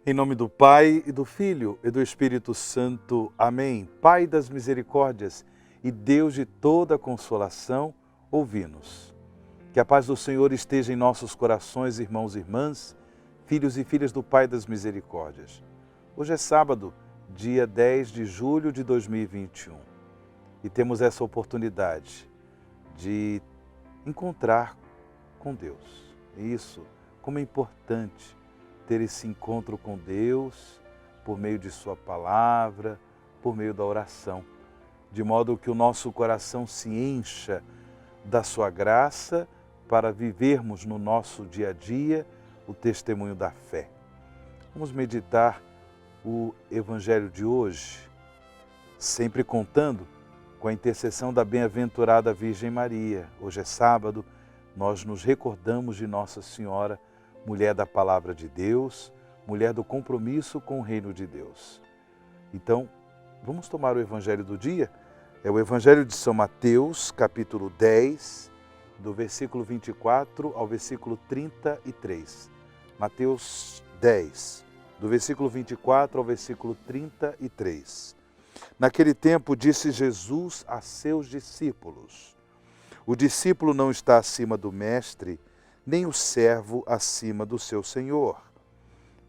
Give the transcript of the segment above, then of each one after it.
Em nome do Pai, e do Filho, e do Espírito Santo. Amém. Pai das misericórdias e Deus de toda consolação, ouvi-nos. Que a paz do Senhor esteja em nossos corações, irmãos e irmãs, filhos e filhas do Pai das misericórdias. Hoje é sábado, dia 10 de julho de 2021. E temos essa oportunidade de encontrar com Deus. Isso, como é importante ter esse encontro com Deus por meio de sua palavra, por meio da oração, de modo que o nosso coração se encha da sua graça para vivermos no nosso dia a dia o testemunho da fé. Vamos meditar o Evangelho de hoje, sempre contando com a intercessão da bem-aventurada Virgem Maria. Hoje é sábado, nós nos recordamos de Nossa Senhora, mulher da Palavra de Deus, mulher do compromisso com o reino de Deus. Então, vamos tomar o Evangelho do dia? É o Evangelho de São Mateus, capítulo 10, do versículo 24 ao versículo 33. Mateus 10, do versículo 24 ao versículo 33. Naquele tempo disse Jesus a seus discípulos: o discípulo não está acima do mestre, nem o servo acima do seu senhor.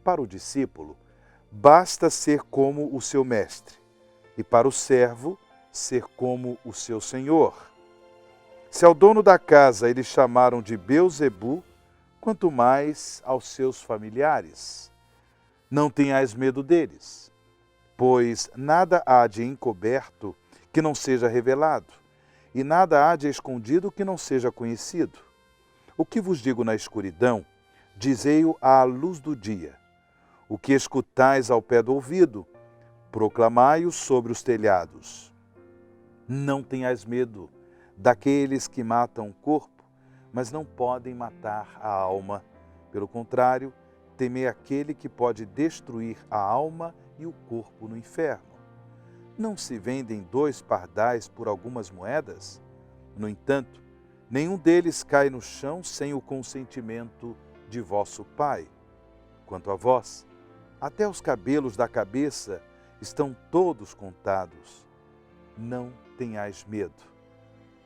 Para o discípulo, basta ser como o seu mestre, e para o servo, ser como o seu senhor. Se ao dono da casa eles chamaram de Beelzebu, quanto mais aos seus familiares. Não tenhais medo deles, pois nada há de encoberto que não seja revelado, e nada há de escondido que não seja conhecido. O que vos digo na escuridão, dizei-o à luz do dia. O que escutais ao pé do ouvido, proclamai-o sobre os telhados. Não tenhais medo daqueles que matam o corpo, mas não podem matar a alma. Pelo contrário, temei aquele que pode destruir a alma e o corpo no inferno. Não se vendem 2 pardais por algumas moedas? No entanto, nenhum deles cai no chão sem o consentimento de vosso Pai. Quanto a vós, até os cabelos da cabeça estão todos contados. Não tenhais medo.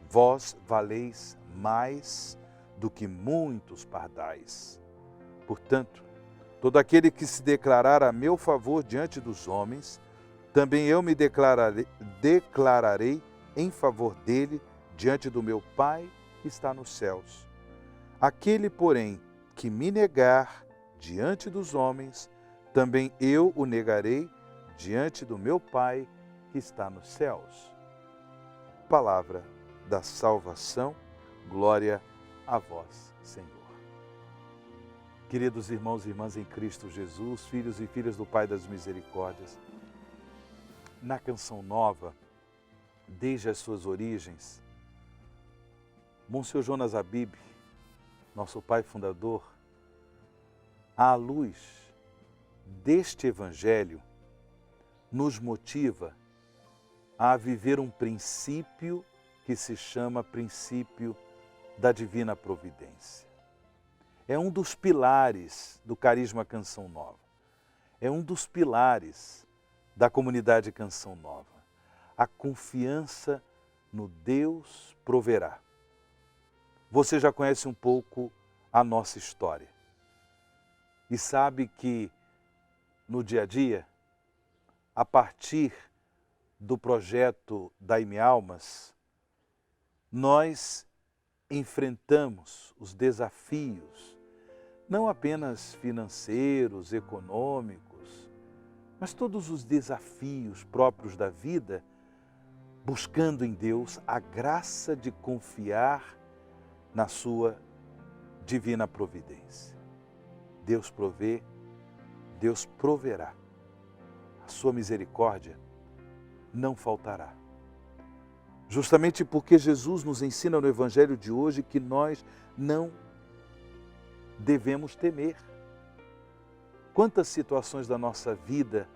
Vós valeis mais do que muitos pardais. Portanto, todo aquele que se declarar a meu favor diante dos homens, também eu me declararei em favor dele diante do meu Pai que está nos céus. Aquele, porém, que me negar diante dos homens, também eu o negarei diante do meu Pai que está nos céus. Palavra da salvação, glória a vós, Senhor. Queridos irmãos e irmãs em Cristo Jesus, filhos e filhas do Pai das Misericórdias, na Canção Nova, desde as suas origens, Monsenhor Jonas Abib, nosso pai fundador, à luz deste Evangelho, nos motiva a viver um princípio que se chama princípio da divina providência. É um dos pilares do carisma Canção Nova. É um dos pilares da comunidade Canção Nova. A confiança no Deus proverá. Você já conhece um pouco a nossa história e sabe que no dia a dia, a partir do projeto Dai-me Almas, nós enfrentamos os desafios, não apenas financeiros, econômicos, mas todos os desafios próprios da vida, buscando em Deus a graça de confiar na sua divina providência. Deus provê, Deus proverá. A sua misericórdia não faltará. Justamente porque Jesus nos ensina no Evangelho de hoje que nós não devemos temer. Quantas situações da nossa vida,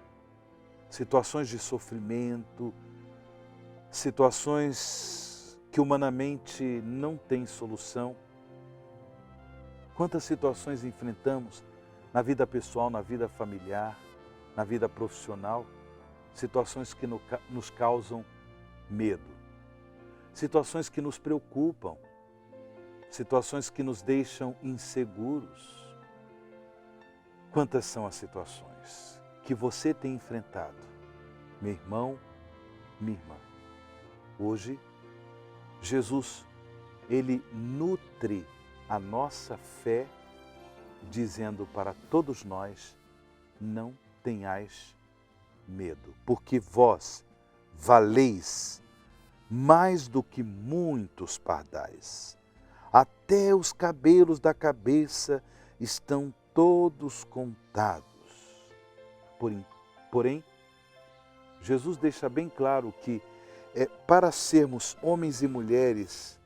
situações de sofrimento, situações que humanamente não têm solução, quantas situações enfrentamos na vida pessoal, na vida familiar, na vida profissional, situações que nos causam medo, situações que nos preocupam, situações que nos deixam inseguros. Quantas são as situações que você tem enfrentado, meu irmão, minha irmã? Hoje, Jesus, Ele nutre a nossa fé, dizendo para todos nós: não tenhais medo, porque vós valeis mais do que muitos pardais. Até os cabelos da cabeça estão todos contados. Porém, Jesus deixa bem claro que para sermos homens e mulheres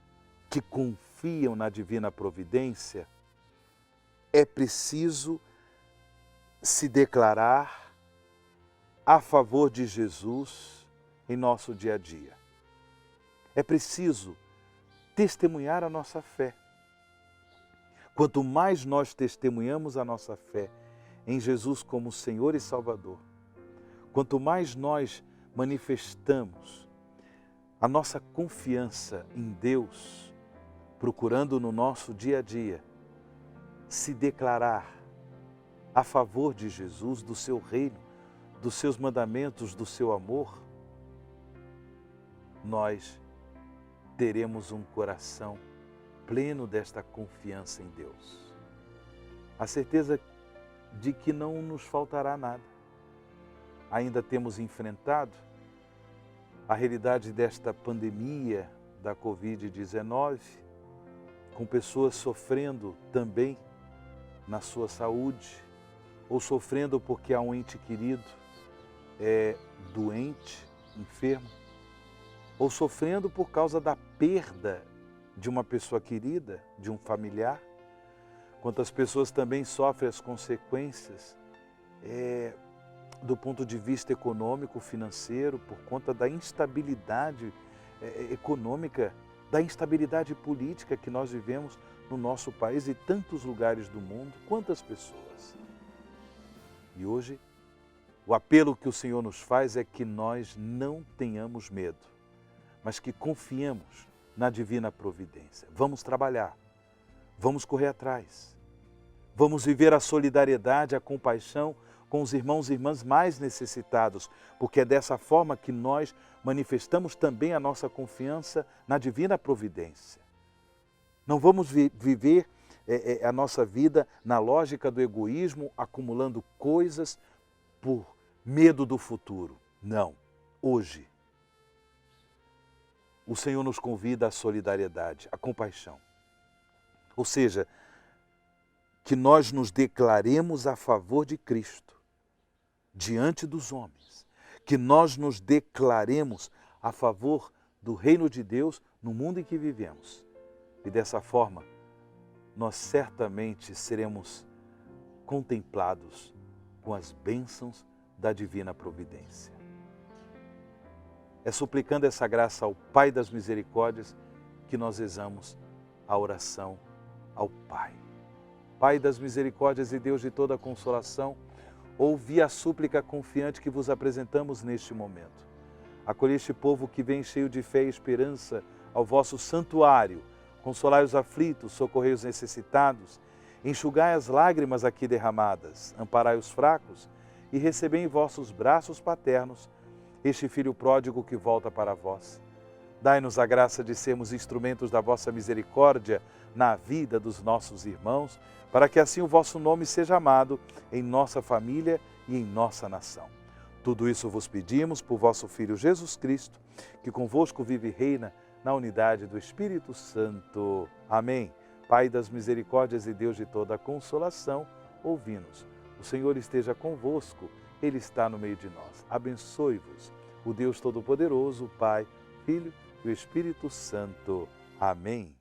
que confiam na divina providência, é preciso se declarar a favor de Jesus em nosso dia a dia. É preciso testemunhar a nossa fé. Quanto mais nós testemunhamos a nossa fé em Jesus como Senhor e Salvador, quanto mais nós manifestamos a nossa confiança em Deus, procurando no nosso dia a dia se declarar a favor de Jesus, do seu reino, dos seus mandamentos, do seu amor, nós teremos um coração pleno desta confiança em Deus. A certeza de que não nos faltará nada. Ainda temos enfrentado a realidade desta pandemia da Covid-19, com pessoas sofrendo também na sua saúde, ou sofrendo porque há um ente querido doente, enfermo, ou sofrendo por causa da perda de uma pessoa querida, de um familiar. Quantas pessoas também sofrem as consequências do ponto de vista econômico, financeiro, por conta da instabilidade econômica, da instabilidade política que nós vivemos no nosso país e tantos lugares do mundo. Quantas pessoas? E hoje, o apelo que o Senhor nos faz é que nós não tenhamos medo, mas que confiemos na divina providência. Vamos trabalhar, vamos correr atrás, vamos viver a solidariedade, a compaixão com os irmãos e irmãs mais necessitados, porque é dessa forma que nós manifestamos também a nossa confiança na divina providência. Não vamos viver a nossa vida na lógica do egoísmo, acumulando coisas por medo do futuro. Não, hoje o Senhor nos convida à solidariedade, à compaixão. Ou seja, que nós nos declaremos a favor de Cristo diante dos homens, que nós nos declaremos a favor do reino de Deus no mundo em que vivemos. E dessa forma, nós certamente seremos contemplados com as bênçãos da divina providência. É suplicando essa graça ao Pai das Misericórdias que nós rezamos a oração ao Pai. Pai das Misericórdias e Deus de toda a consolação, ouvi a súplica confiante que vos apresentamos neste momento. Acolhei este povo que vem cheio de fé e esperança ao vosso santuário. Consolai os aflitos, socorrei os necessitados, enxugai as lágrimas aqui derramadas, amparai os fracos e recebei em vossos braços paternos este Filho pródigo que volta para vós. Dai-nos a graça de sermos instrumentos da vossa misericórdia na vida dos nossos irmãos, para que assim o vosso nome seja amado em nossa família e em nossa nação. Tudo isso vos pedimos por vosso Filho Jesus Cristo, que convosco vive e reina na unidade do Espírito Santo. Amém. Pai das misericórdias e Deus de toda a consolação, ouvi-nos. O Senhor esteja convosco, Ele está no meio de nós. Abençoe-vos o Deus Todo-Poderoso, Pai, Filho e o Espírito Santo. Amém.